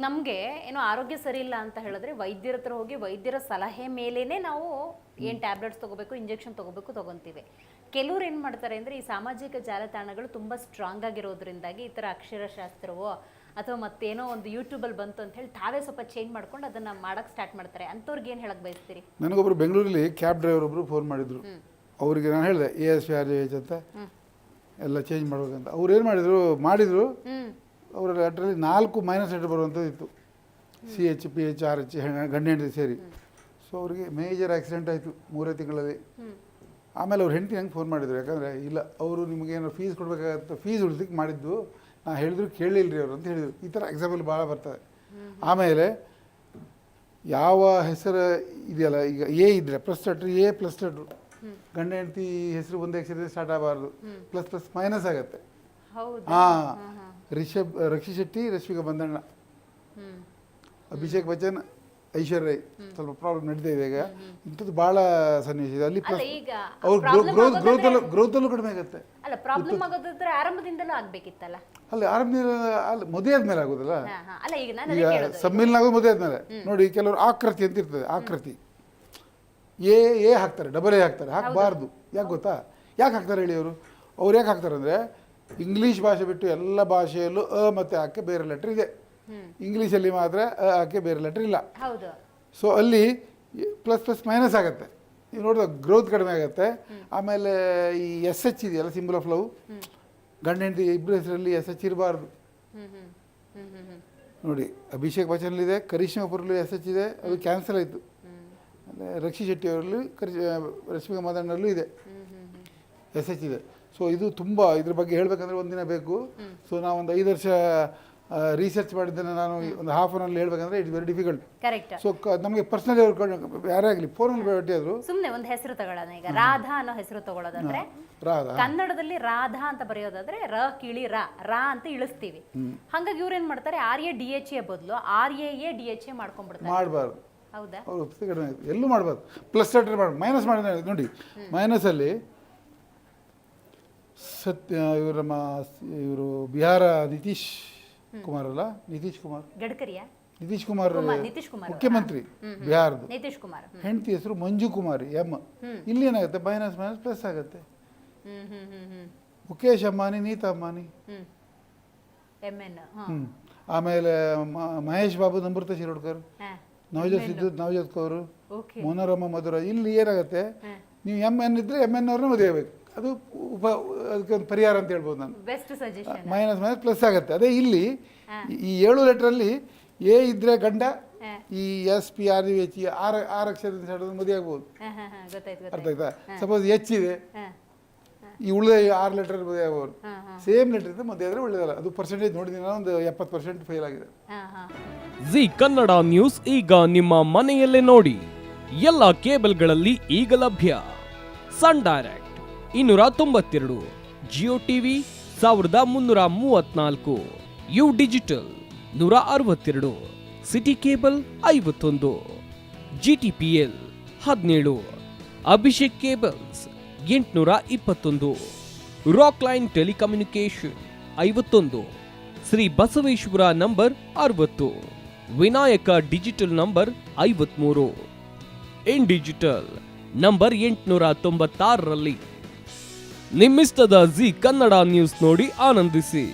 ನಮಗೆ ಏನೋ ಆರೋಗ್ಯ ಸರಿ ಇಲ್ಲ ಅಂತ ಹೇಳಿದ್ರೆ ವೈದ್ಯರ ಹತ್ರ ಹೋಗಿ ವೈದ್ಯರ ಸಲಹೆ ಮೇಲೇನೆ ನಾವು ಏನು ಟ್ಯಾಬ್ಲೆಟ್ಸ್ ತಗೋಬೇಕು, ಇಂಜೆಕ್ಷನ್ ತಗೋತೀವಿ. ಕೆಲವ್ರು ಏನು ಮಾಡ್ತಾರೆ ಅಂದರೆ ಈ ಸಾಮಾಜಿಕ ಜಾಲತಾಣಗಳು ತುಂಬ ಸ್ಟ್ರಾಂಗ್ ಆಗಿರೋದ್ರಿಂದಾಗಿ ಈ ಥರ ಅಕ್ಷರಶಾಸ್ತ್ರವೋ ಅಥವಾ ಮತ್ತೇನೋ ಒಂದು ಯೂಟ್ಯೂಬಲ್ಲಿ ಬಂತು ಅಂತ ಹೇಳಿ ತಾವೇ ಸ್ವಲ್ಪ ಚೇಂಜ್ ಮಾಡ್ಕೊಂಡು ಅದನ್ನು ಮಾಡೋಕ್ಕೆ ಸ್ಟಾರ್ಟ್ ಮಾಡ್ತಾರೆ. ಅಂಥವ್ರಿಗೆ ಏನು ಹೇಳಕ್ಕೆ ಬಯಸ್ತೀರಿ? ನನಗೊಬ್ಬರು ಬೆಂಗಳೂರಲ್ಲಿ ಕ್ಯಾಬ್ ಡ್ರೈವರ್ ಒಬ್ಬರು ಫೋನ್ ಮಾಡಿದರು. ಅವರಿಗೆ ನಾನು ಹೇಳಿದೆ ASPRJH ಅಂತ ಎಲ್ಲ ಚೇಂಜ್ ಮಾಡ್ಬೇಕಂತ. ಅವ್ರು ಏನು ಮಾಡಿದರು ಅವರ ಲೆಟ್ರಲ್ಲಿ 4 ಮೈನಸ್ ಲೆಟರ್ ಬರುವಂಥದ್ದು ಇತ್ತು. CH PH RH ಗಂಡ ಹೆಂಡತಿ ಸೇರಿ. ಸೊ ಅವರಿಗೆ ಮೇಜರ್ ಆಕ್ಸಿಡೆಂಟ್ ಆಯಿತು 3 ತಿಂಗಳಲ್ಲಿ. ಆಮೇಲೆ ಅವ್ರ ಹೆಂಡತಿ ನಂಗೆ ಫೋನ್ ಮಾಡಿದರು. ಯಾಕಂದರೆ ಇಲ್ಲ ಅವರು ನಿಮಗೇನೋ ಫೀಸ್ ಕೊಡಬೇಕಾಗತ್ತೆ, ಫೀಸ್ ಉಳಿದಕ್ಕೆ ಮಾಡಿದ್ದು, ನಾನು ಹೇಳಿದ್ರು ಕೇಳಲಿಲ್ಲ ರೀ ಅವರು ಅಂತ ಹೇಳಿದರು. ಈ ಥರ ಎಕ್ಸಾಂಪಲ್ ಭಾಳ ಬರ್ತದೆ. ಆಮೇಲೆ ಯಾವ ಹೆಸರು ಇದೆಯಲ್ಲ, ಈಗ A ಇದ್ದರೆ ಪ್ಲಸ್ ಲೆಟ್ರ್ A+, ಗಂಡ ಹೆಂಡತಿ ಹೆಸರು ಒಂದೇ ಅಕ್ಷರದಿಂದ ಸ್ಟಾರ್ಟ್ ಆಗಬಾರ್ದು, ಪ್ಲಸ್ ಮೈನಸ್ ಆಗುತ್ತೆ. ರಕ್ಷಿ ಶೆಟ್ಟಿ, ರಶ್ಮಿಕಾ ಮಂದಣ್ಣ, ಅಭಿಷೇಕ್ ಬಚ್ಚನ್, ಐಶ್ವರ್ಯ ರೈ ಸ್ವಲ್ಪ ಪ್ರಾಬ್ಲಮ್ ನಡೀತಾ ಇದೆ ಈಗ. ಇಂಥದ್ದು ಭಾಳ ಸನ್ನಿವೇಶ ಇದೆ. ಅಲ್ಲಿ ಅವ್ರ ಗ್ರೋತಲ್ಲೂ ಕಡಿಮೆ ಆಗುತ್ತೆ. ಅಲ್ಲ, ಪ್ರಾಬ್ಲಮ್ ಆಗೋದಾದ್ರೆ ಆರಂಭದಿಂದಲೂ ಆಗಬೇಕಿತ್ತಲ್ಲ. ಅಲ್ಲ, ಆರಂಭದಿಂದ ಅಲ್ಲ, ಮದುವೆ ಆದ್ಮೇಲೆ ಆಗೋದಲ್ಲ. ಅಲ್ಲ, ಈಗ ಸಮ್ಮಿಲನ ಆಗೋದು ಮದುವೆ ಆದ್ಮೇಲೆ. ನೋಡಿ, ಕೆಲವರು ಆಕೃತಿ ಅಂತ ಇರ್ತದೆ. ಆಕೃತಿ ಎ ಹಾಕ್ತಾರೆ, ಡಬಲ್ A ಹಾಕ್ತಾರೆ. ಹಾಕಬಾರ್ದು. ಯಾಕೆ ಗೊತ್ತಾ? ಯಾಕೆ ಹಾಕ್ತಾರೆ ಹೇಳಿ ಅವರು? ಅವ್ರು ಯಾಕೆ ಹಾಕ್ತಾರೆ ಅಂದರೆ, ಇಂಗ್ಲೀಷ್ ಭಾಷೆ ಬಿಟ್ಟು ಎಲ್ಲ ಭಾಷೆಯಲ್ಲೂ ಮತ್ತು ಆಕೆ ಬೇರೆ ಲೆಟ್ರ್ ಇದೆ. ಇಂಗ್ಲೀಷಲ್ಲಿ ಮಾತ್ರ ಆಕೆ ಬೇರೆ ಲೆಟ್ರ್ ಇಲ್ಲ. ಸೊ ಅಲ್ಲಿ ಪ್ಲಸ್ ಮೈನಸ್ ಆಗುತ್ತೆ. ನೀವು ನೋಡಿದ ಗ್ರೋತ್ ಕಡಿಮೆ ಆಗುತ್ತೆ. ಆಮೇಲೆ ಈ SH ಇದೆಯಲ್ಲ, ಸಿಂಬಲ್ ಆಫ್ ಲವ್, ಗಂಡ ಹೆಂಡತಿ ಇಬ್ಬರ ಹೆಸರಲ್ಲಿ SH ಇರಬಾರ್ದು. ನೋಡಿ, ಅಭಿಷೇಕ್ ಬಚ್ಚನ್ಲಿದೆ, ಕರಿಷ್ಮಾ ಕಪೂರ್ಲಿ SH ಇದೆ, ಅದು ಕ್ಯಾನ್ಸಲ್ ಆಯಿತು. ರಕ್ಷಿ ಶೆಟ್ಟಿ ಅವರಲ್ಲಿ ರಶ್ಮಿಕಾ ಮಂದಣ್ಣಲ್ಲೂ ಇದೆ, SH ಇದೆ. ಸೊ ಇದು ತುಂಬ, ಇದ್ರ ಬಗ್ಗೆ ಹೇಳಬೇಕಂದ್ರೆ ಒಂದಿನ ಬೇಕು. ಸೊ ನಾವು ಒಂದು 5 ವರ್ಷ ರಿಸರ್ಚ್ ಮಾಡಿದ್ದನ್ನು ನಾನು ಒಂದು ಹಾಫ್ ಅನ್ ಅವರ್ ಹೇಳ್ಬೇಕಂದ್ರೆ ಇಟ್ಸ್ ವೆರಿ ಡಿಫಿಕಲ್ಟ್. ಸೊ ನಮಗೆ ಪರ್ಸನಲಿ ಅವ್ರು ಯಾರೇ ಆಗಲಿ ಫೋನಲ್ಲಿ ಭೇಟಿಯಾದ್ರು ಸುಮ್ಮನೆ ಒಂದು ಹೆಸರು ತಗೊಳ್ಳೋಣ. ಈಗ ರಾಧಾ ಅನ್ನೋ ಹೆಸರು ತಗೊಳ್ಳೋದಾದ್ರೆ, ಕನ್ನಡದಲ್ಲಿ ರಾಧಾ ಅಂತ ಬರೆಯೋದಾದ್ರೆ ರಾ ಅಂತ ಇಳಿಸ್ತೀವಿ. ಹಾಗಾಗಿ ಇವ್ರು ಏನ್ ಮಾಡ್ತಾರೆ, RADHA ಬದಲು RAADHA ಮಾಡ್ಕೊಂಡ್ಬಿಡ್ತಾರೆ. ಮಾಡಬಾರ್ದು. ಹೌದಾ? ಅವ್ರು ಕಡಿಮೆ ಎಲ್ಲೂ ಮಾಡಬಾರ್ದು. ಪ್ಲಸ್ ಲೆಟರ್ ಮಾಡಿ ಮೈನಸ್ ಮಾಡಿ ನೋಡಿ. ಮೈನಸಲ್ಲಿ ಇವರು ಬಿಹಾರ ನಿತೀಶ್ ಕುಮಾರ್ ಅಲ್ಲ, ನಿತೀಶ್ ಕುಮಾರ್ ಮುಖ್ಯಮಂತ್ರಿ ಬಿಹಾರದು. ಹೆಂಡತಿ ಹೆಸರು ಮಂಜು ಕುಮಾರಿ M. ಇಲ್ಲಿ ಏನಾಗುತ್ತೆ, ಮೈನಸ್ ಪ್ಲಸ್ ಆಗುತ್ತೆ. ಮುಖೇಶ್ ಅಂಬಾನಿ, ನೀತಾ ಅಂಬಾನಿ. ಆಮೇಲೆ ಮಹೇಶ್ ಬಾಬು, ನಮೃತ ಶಿರೋಡ್ಕರ್, ನವಜೋತ್ ಕೌರ್, ಮನೋರಮಾ ಮಧುರ. ಇಲ್ಲಿ ಏನಾಗುತ್ತೆ, ನೀವು MN ಇದ್ರೆ MN ಅವ್ರನ್ನ ಮದುವೆ ಆಗಬೇಕು. ಅದು ಅದಕ್ಕೆ ಒಂದು ಪರಿಹಾರ ಅಂತ ಹೇಳ್ಬೋದು ನಾನು. ಮೈನಸ್ ಪ್ಲಸ್ ಆಗುತ್ತೆ. ಅದೇ ಇಲ್ಲಿ ಈ 7 ಲೆಟ್ರಲ್ಲಿ A ಇದ್ರೆ ಗಂಡ, ಈ SPRJH 6 ಅಕ್ಷರದಿಂದ ಮದುವೆ ಆಗ್ಬೋದು. ಅರ್ಥ ಆಯ್ತಾ? ಸಪೋಸ್ H ಇದೆ, ಈ ಉಳಿದ 6 ಲೆಟರ್ ಮದುವೆ ಆಗ್ಬೋದು. ಸೇಮ್ ಲೆಟರ್ ಇದ್ರೆ ಮದುವೆ ಆದರೆ ಒಳ್ಳೇದಲ್ಲ. ಅದು ಪರ್ಸೆಂಟೇಜ್ ನೋಡಿದ್ದೀನಿ ನಾನು, ಒಂದು 70% ಫೇಲ್ ಆಗಿದೆ. ಜಿ ಕನ್ನಡ ನ್ಯೂಸ್ ಈಗ ನಿಮ್ಮ ಮನೆಯಲ್ಲೇ ನೋಡಿ. ಎಲ್ಲ ಕೇಬಲ್ಗಳಲ್ಲಿ ಈಗ ಲಭ್ಯ. Sun Direct 292, Jio TV 1334, U digital 162, city cable 51, GTPL 17, Abhishek cables 821, Rockline telecommunication 51, Shri Basaveshwara number 60, Vinayaka digital number 53, in digital number 896ರಲ್ಲಿ. ನಿಮ್ಮಿಸ್ತದ ಜಿ ಕನ್ನಡ ನ್ಯೂಸ್ ನೋಡಿ ಆನಂದಿಸಿ.